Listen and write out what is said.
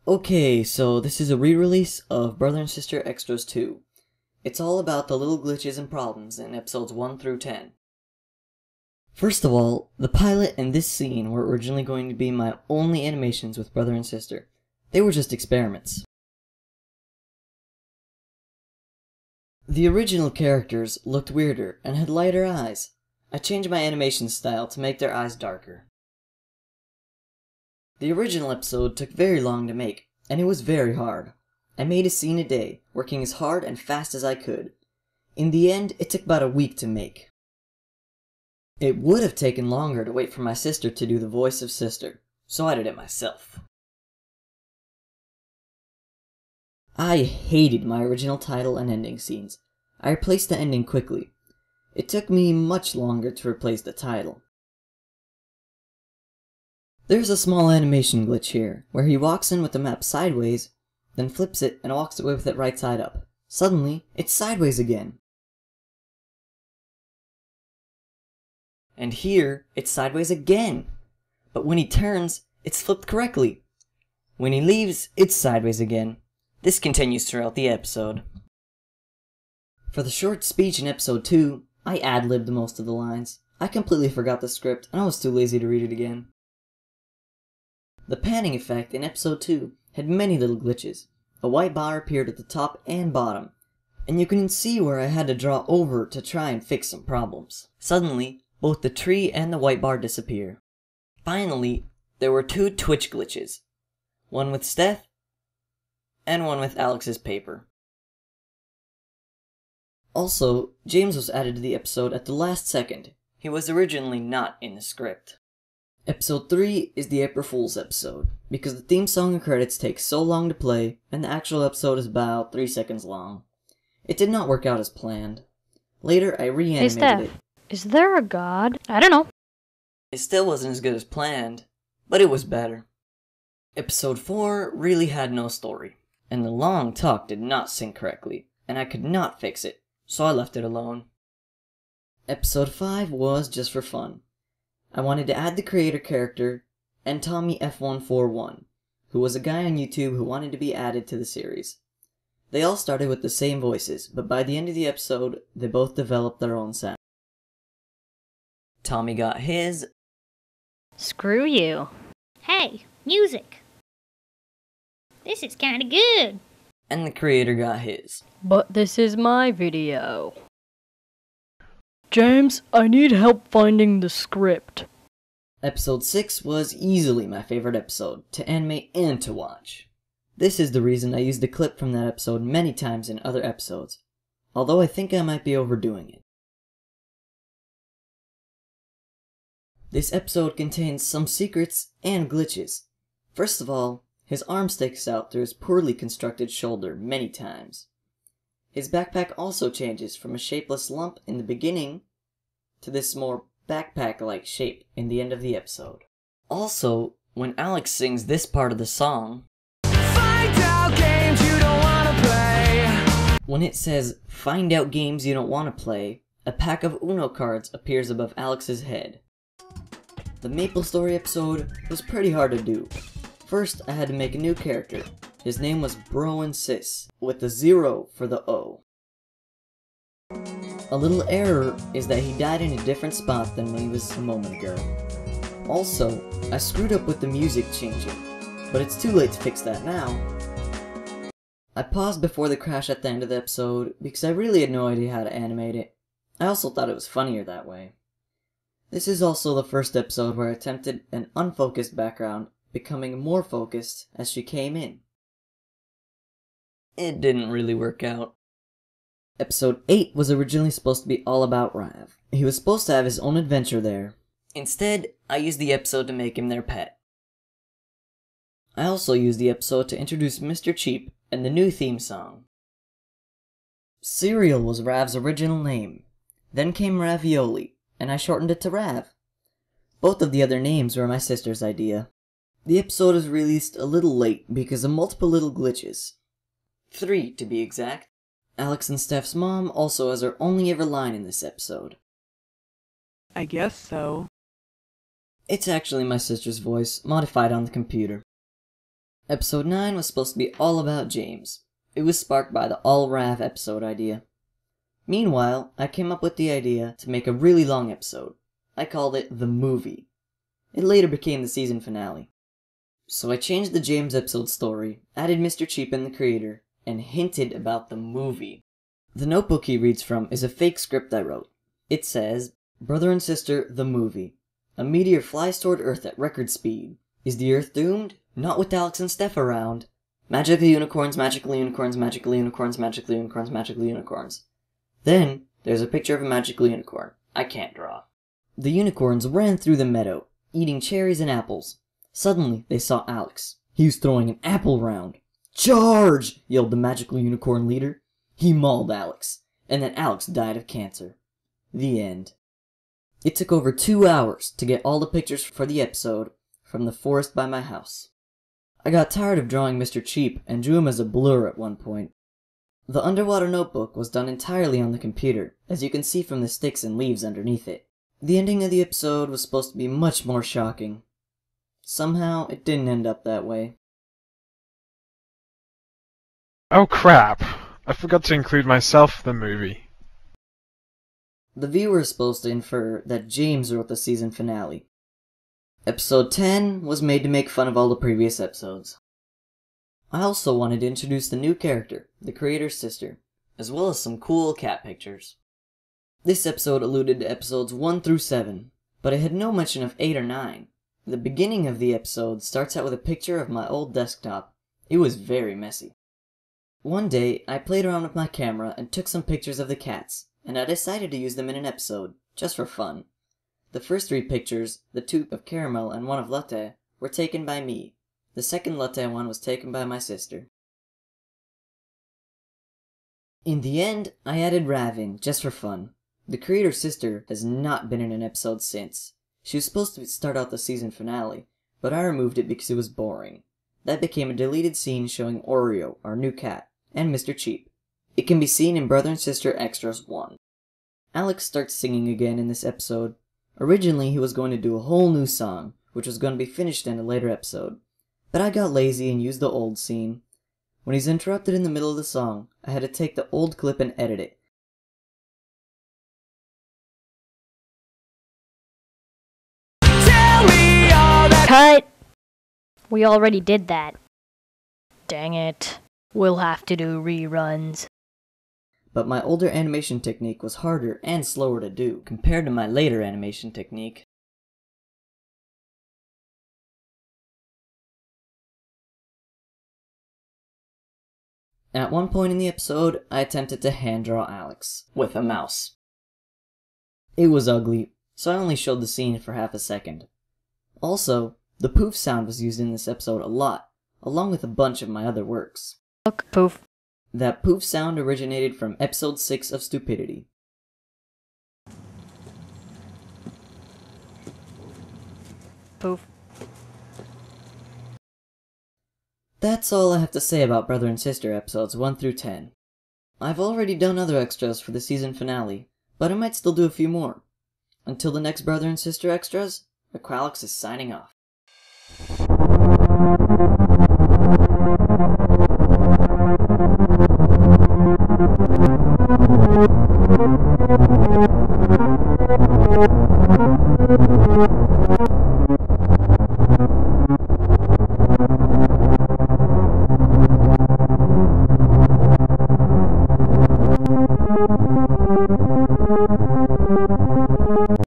Okay, so this is a re-release of Brother and Sister Extras 2. It's all about the little glitches and problems in episodes 1 through 10. First of all, the pilot and this scene were originally going to be my only animations with Brother and Sister. They were just experiments. The original characters looked weirder and had lighter eyes. I changed my animation style to make their eyes darker. The original episode took very long to make, and it was very hard. I made a scene a day, working as hard and fast as I could. In the end, it took about a week to make. It would have taken longer to wait for my sister to do the voice of Sister, so I did it myself. I hated my original title and ending scenes. I replaced the ending quickly. It took me much longer to replace the title. There's a small animation glitch here, where he walks in with the map sideways, then flips it and walks away with it right side up. Suddenly, it's sideways again. And here, it's sideways again. But when he turns, it's flipped correctly. When he leaves, it's sideways again. This continues throughout the episode. For the short speech in episode 2, I ad-libbed most of the lines. I completely forgot the script, and I was too lazy to read it again. The panning effect in episode 2 had many little glitches. A white bar appeared at the top and bottom, and you can see where I had to draw over to try and fix some problems. Suddenly, both the tree and the white bar disappear. Finally, there were 2 Twitch glitches. One with Steph, and one with Alex's paper. Also, James was added to the episode at the last second. He was originally not in the script. Episode 3 is the April Fool's episode, because the theme song and credits take so long to play, and the actual episode is about 3 seconds long. It did not work out as planned. Later, I reanimated Hey Steph, it. is there a god? I don't know. It still wasn't as good as planned, but it was better. Episode 4 really had no story, and the long talk did not sync correctly, and I could not fix it, so I left it alone. Episode 5 was just for fun. I wanted to add the creator character, and Tommy F141, who was a guy on YouTube who wanted to be added to the series. They all started with the same voices, but by the end of the episode, they both developed their own sound. Tommy got his. Screw you. Hey, music. This is kinda good. And the creator got his. But this is my video. James, I need help finding the script. Episode 6 was easily my favorite episode, to animate and to watch. This is the reason I used the clip from that episode many times in other episodes, although I think I might be overdoing it. This episode contains some secrets and glitches. First of all, his arm sticks out through his poorly constructed shoulder many times. His backpack also changes from a shapeless lump in the beginning to this more backpack-like shape in the end of the episode. Also, when Alex sings this part of the song, "Find out games you don't wanna play," when it says, "Find out games you don't wanna play," a pack of Uno cards appears above Alex's head. The Maple Story episode was pretty hard to do. First, I had to make a new character. His name was Bro and Sis, with a 0 for the O. A little error is that he died in a different spot than when he was a moment ago. Also, I screwed up with the music changing, but it's too late to fix that now. I paused before the crash at the end of the episode because I really had no idea how to animate it. I also thought it was funnier that way. This is also the first episode where I attempted an unfocused background, becoming more focused as she came in. It didn't really work out. Episode 8 was originally supposed to be all about Rav. He was supposed to have his own adventure there. Instead, I used the episode to make him their pet. I also used the episode to introduce Mr. Cheap and the new theme song. Cereal was Rav's original name. Then came Ravioli, and I shortened it to Rav. Both of the other names were my sister's idea. The episode was released a little late because of multiple little glitches. 3 to be exact. Alex and Steph's mom also has her only ever line in this episode. I guess so. It's actually my sister's voice, modified on the computer. Episode 9 was supposed to be all about James. It was sparked by the All Rav episode idea. Meanwhile, I came up with the idea to make a really long episode. I called it The Movie. It later became the season finale. So I changed the James episode story, added Mr. Cheapin the creator, and hinted about the movie. The notebook he reads from is a fake script I wrote. It says, "Brother and Sister, the movie. A meteor flies toward Earth at record speed. Is the Earth doomed? Not with Alex and Steph around. Magical unicorns, magical unicorns, magical unicorns, magical unicorns, magical unicorns." Then, there's a picture of a magical unicorn. I can't draw. The unicorns ran through the meadow, eating cherries and apples. Suddenly, they saw Alex. He was throwing an apple round. "Charge!" yelled the magical unicorn leader. He mauled Alex, and then Alex died of cancer. The end. It took over 2 hours to get all the pictures for the episode from the forest by my house. I got tired of drawing Mr. Cheap and drew him as a blur at one point. The underwater notebook was done entirely on the computer, as you can see from the sticks and leaves underneath it. The ending of the episode was supposed to be much more shocking. Somehow, it didn't end up that way. Oh crap! I forgot to include myself in the movie. The viewer is supposed to infer that James wrote the season finale. Episode 10 was made to make fun of all the previous episodes. I also wanted to introduce the new character, the creator's sister, as well as some cool cat pictures. This episode alluded to episodes 1 through 7, but it had no mention of 8 or 9. The beginning of the episode starts out with a picture of my old desktop. It was very messy. One day, I played around with my camera and took some pictures of the cats, and I decided to use them in an episode, just for fun. The first 3 pictures, the 2 of Caramel and 1 of Latte, were taken by me. The second Latte one was taken by my sister. In the end, I added Rav in, just for fun. The creator's sister has not been in an episode since. She was supposed to start out the season finale, but I removed it because it was boring. That became a deleted scene showing Oreo, our new cat, and Mr. Cheap. It can be seen in Brother and Sister Extras 1. Alex starts singing again in this episode. Originally, he was going to do a whole new song, which was going to be finished in a later episode. But I got lazy and used the old scene. When he's interrupted in the middle of the song, I had to take the old clip and edit it. Cut! We already did that. Dang it. We'll have to do reruns. But my older animation technique was harder and slower to do compared to my later animation technique. At one point in the episode, I attempted to hand draw Alex with a mouse. It was ugly, so I only showed the scene for half a second. Also, the poof sound was used in this episode a lot, along with a bunch of my other works. Look, poof. That poof sound originated from episode 6 of Stupidity. Poof. That's all I have to say about Brother and Sister episodes 1 through 10. I've already done other extras for the season finale, but I might still do a few more. Until the next Brother and Sister extras, Aqlex is signing off.